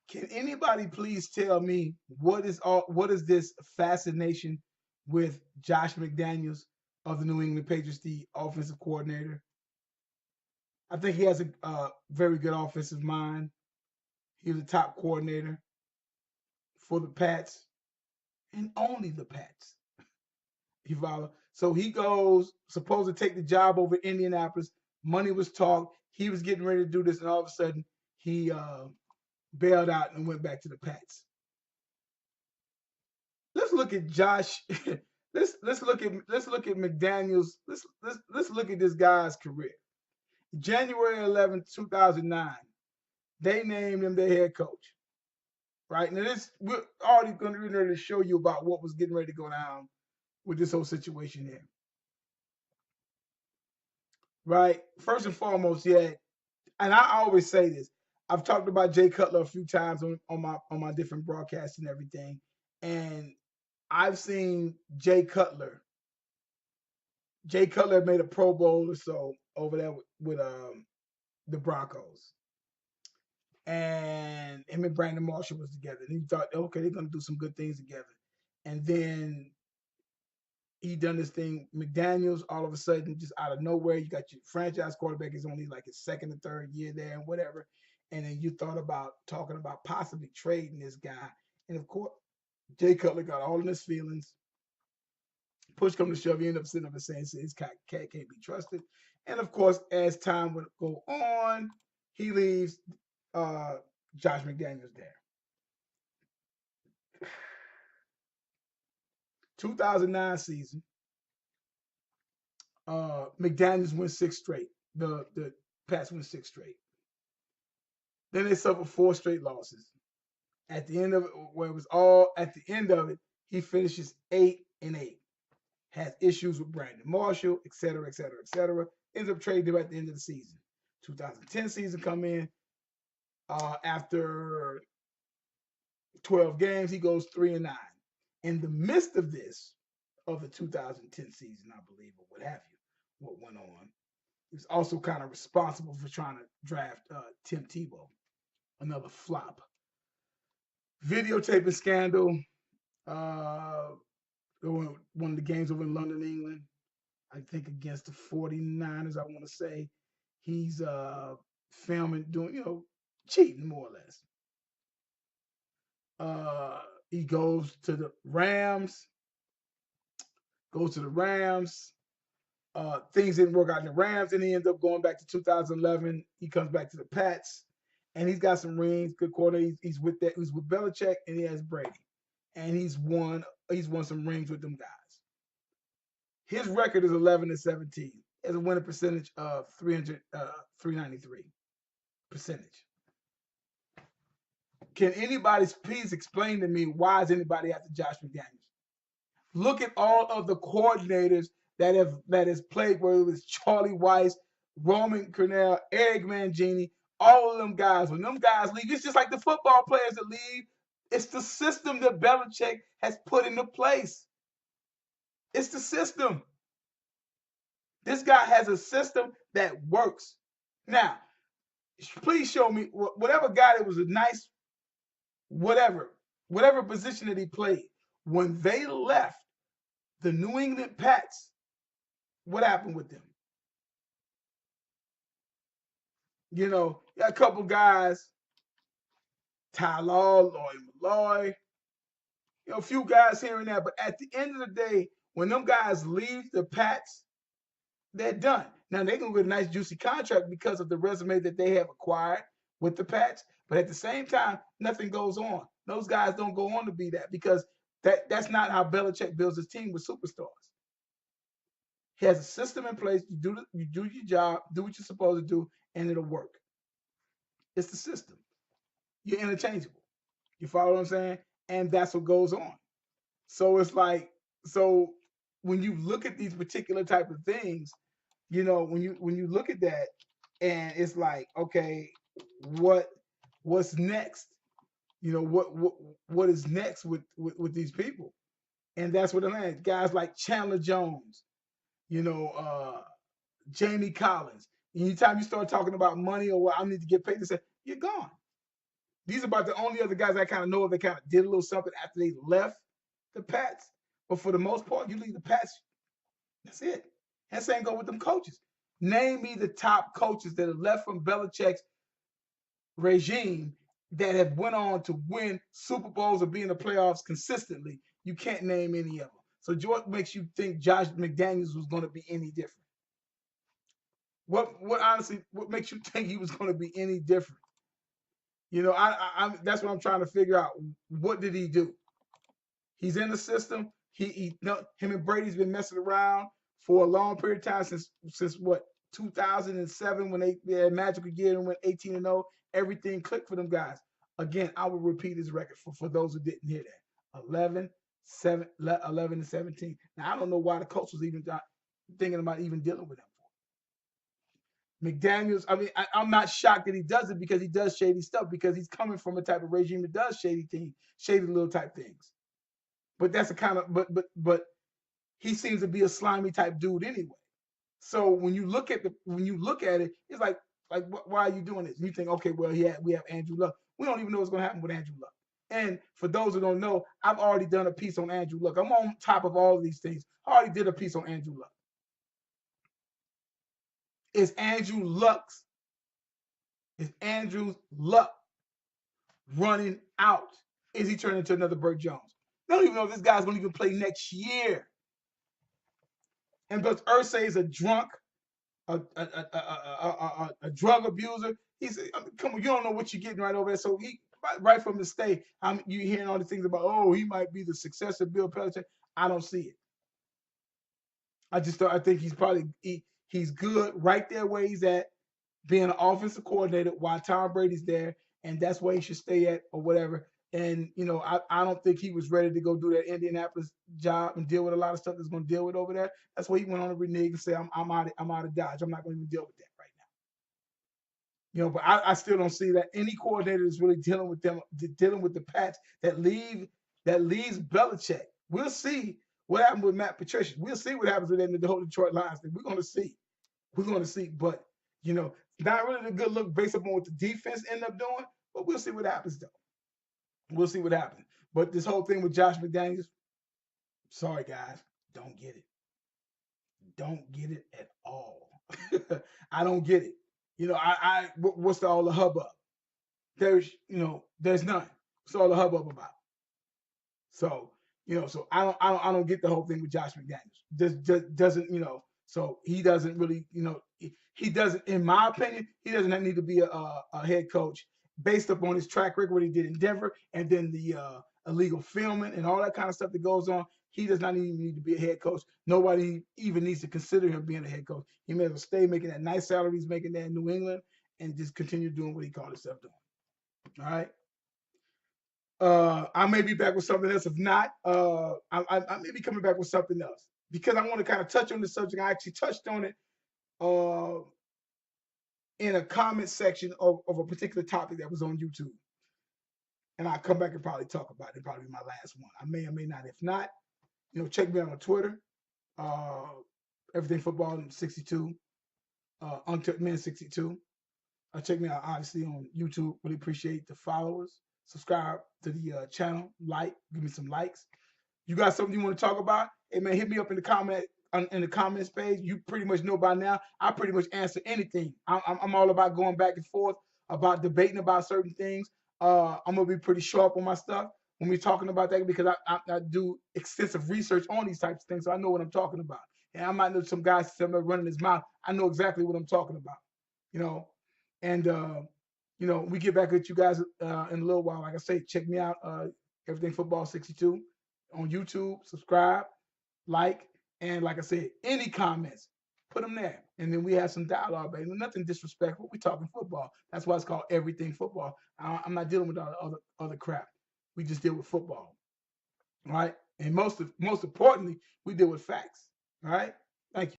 Can anybody please tell me what is this fascination with Josh McDaniels of the New England Patriots, the offensive coordinator? I think he has a very good offensive mind. He was a top coordinator for the Pats and only the Pats. You follow? So he goes, supposed to take the job over Indianapolis. Money was talked. He was getting ready to do this, and all of a sudden he bailed out and went back to the Pats. Let's look at Josh. let's look at McDaniels. Let's look at this guy's career. January 11th, 2009, they named him their head coach. Right now, this we're already going to show you about what was getting ready to go down with this whole situation here. Right, first and foremost, yeah, and I always say this. I've talked about Jay Cutler a few times on my different broadcasts and everything, and I've seen Jay Cutler made a Pro Bowl or so over there with the Broncos, and him and Brandon Marshall was together. And he thought, okay, they're gonna do some good things together. And then he done this thing. McDaniels, all of a sudden, just out of nowhere, you got your franchise quarterback is only like his second or third year there and whatever. And then you thought about talking about possibly trading this guy. And of course, Jay Cutler got all in his feelings. Push come to shove, he ended up sitting up and saying his cat can't be trusted. And of course, as time would go on, he leaves uh, Josh McDaniels there. 2009 season, McDaniels wins six straight. The Pats win six straight. Then they suffer four straight losses. At the end of it, where it was all at the end of it, he finishes 8-8. Has issues with Brandon Marshall, et cetera, et cetera, et cetera. Ends up trading him at the end of the season. 2010 season come in. After 12 games, he goes 3-9. In the midst of this, of the 2010 season, I believe, or what have you, what went on, he was also kind of responsible for trying to draft Tim Tebow, another flop. Videotaping scandal. Uh, one of the games over in London, England. I think against the 49ers, I want to say. He's filming, doing, cheating more or less. He goes to the Rams. Goes to the Rams. Things didn't work out in the Rams, and he ends up going back to 2011. He comes back to the Pats, and he's got some rings. Good quarter. He's with that. He's with Belichick, and he has Brady, and he's won. He's won some rings with them guys. His record is 11-17. He has a winning percentage of 393 percentage. Can anybody please explain to me why is anybody after Josh McDaniels? Look at all of the coordinators that has played, whether it was Charlie Weiss, Roman Cornell, Eric Mangini, all of them guys. When them guys leave, it's just like the football players that leave. It's the system that Belichick has put into place. It's the system. This guy has a system that works. Now, please show me whatever guy that was a nice, whatever position that he played. When they left the New England Pats, what happened with them? A couple guys, Ty Law, Lloyd Malloy, a few guys here and there. But at the end of the day, when them guys leave the Pats, they're done. Now they're gonna get a nice juicy contract because of the resume that they have acquired with the Pats. But at the same time, nothing goes on. Those guys don't go on to be that because that's not how Belichick builds his team with superstars. He has a system in place. You do your job, do what you're supposed to do, and it'll work. It's the system. You're interchangeable. You follow what I'm saying? And that's what goes on. So it's like, so when you look at these particular type of things, when you look at that, and it's like, okay, what's next? What is next with these people? And that's what I'm at. Guys like Chandler Jones, you know, Jamie Collins. Anytime you start talking about money or what I need to get paid, they say you're gone. These are about the only other guys I kind of know if they kind of did a little something after they left the Pats. But for the most part, you leave the Pats, that's it. That same go with them coaches. Name me the top coaches that have left from Belichick's regime that have went on to win Super Bowls or be in the playoffs consistently. You can't name any of them. So what makes you think Josh McDaniels was going to be any different? What honestly, what makes you think he was going to be any different? You know, that's what I'm trying to figure out. What did he do? He's in the system. Him and Brady's been messing around for a long period of time since what 2007 when they had magical year and went 18-0. Everything clicked for them guys. Again, I will repeat his record for those who didn't hear that. 11, 11 and 17. Now I don't know why the coach was even thinking about even dealing with him. McDaniels, I mean, I'm not shocked that he does it because he does shady stuff because he's coming from a type of regime that does shady little type things. But that's a kind of but he seems to be a slimy type dude anyway. So when you look at it, it's like why are you doing this? And you think, okay, well, we have Andrew Luck. We don't even know what's going to happen with Andrew Luck. And for those who don't know, I've already done a piece on Andrew Luck. I'm on top of all of these things. I already did a piece on Andrew Luck. Is Andrew Luck running out? Is he turning into another Burt Jones? They don't even know if this guy's going to even play next year. And because Irsay is a drunk, a drug abuser, he said, come on, you don't know what you're getting right over there. So he, right from the state, you hearing all the things about, oh, he might be the successor of Bill Belichick. I don't see it. I think he's good right there where he's at, being an offensive coordinator while Tom Brady's there, and that's where he should stay at or whatever. And you know, I don't think he was ready to go do that Indianapolis job and deal with a lot of stuff that's going to deal with over there. That's why he went on to renege and say, I'm out of Dodge. I'm not going to even deal with that right now. You know, but I still don't see that any coordinator is really dealing with the Pats that leaves Belichick. We'll see what happened with Matt Patricia. We'll see what happens with them in the whole Detroit Lions thing. We're going to see. But you know, not really a good look based upon what the defense end up doing. But we'll see what happens though. We'll see what happens. But this whole thing with Josh McDaniels, sorry guys, don't get it. Don't get it at all. I don't get it. You know, what's all the hubbub? There's none. What's all the hubbub about? So, you know, so I don't get the whole thing with Josh McDaniels. Just doesn't, you know, so he doesn't really, you know, he doesn't, in my opinion, he doesn't need to be a head coach based upon his track record, what he did in Denver, and then the illegal filming and all that kind of stuff that goes on. He does not even need to be a head coach. Nobody even needs to consider him being a head coach. He may as well stay making that nice salary he's making there in New England and just continue doing what he called himself doing. All right. I may be back with something else. If not, I may be coming back with something else because I want to kind of touch on the subject. I actually touched on it in a comment section of a particular topic that was on YouTube. And I'll come back and probably talk about it. Probably my last one. I may or may not. If not, you know, check me out on Twitter. Everything Football 62. Untucked Men 62. Check me out, obviously, on YouTube. Really appreciate the followers. Subscribe to the channel. Give me some likes. You got something you want to talk about? Hey, man, hit me up in the comments page. You pretty much know by now, I pretty much answer anything. I'm all about going back and forth, about debating about certain things. I'm going to be pretty sharp on my stuff when we're talking about that because I do extensive research on these types of things, so I know what I'm talking about. And I might know some guys running his mouth. I know exactly what I'm talking about, you know. And, you know, we get back with you guys in a little while. Like I say, check me out, Everything Football 62 on YouTube. Subscribe, like, and like I said, any comments, put them there. And then we have some dialogue, baby. Nothing disrespectful. We're talking football. That's why it's called Everything Football. I'm not dealing with all the other crap. We just deal with football. All right? And most importantly, we deal with facts. All right? Thank you.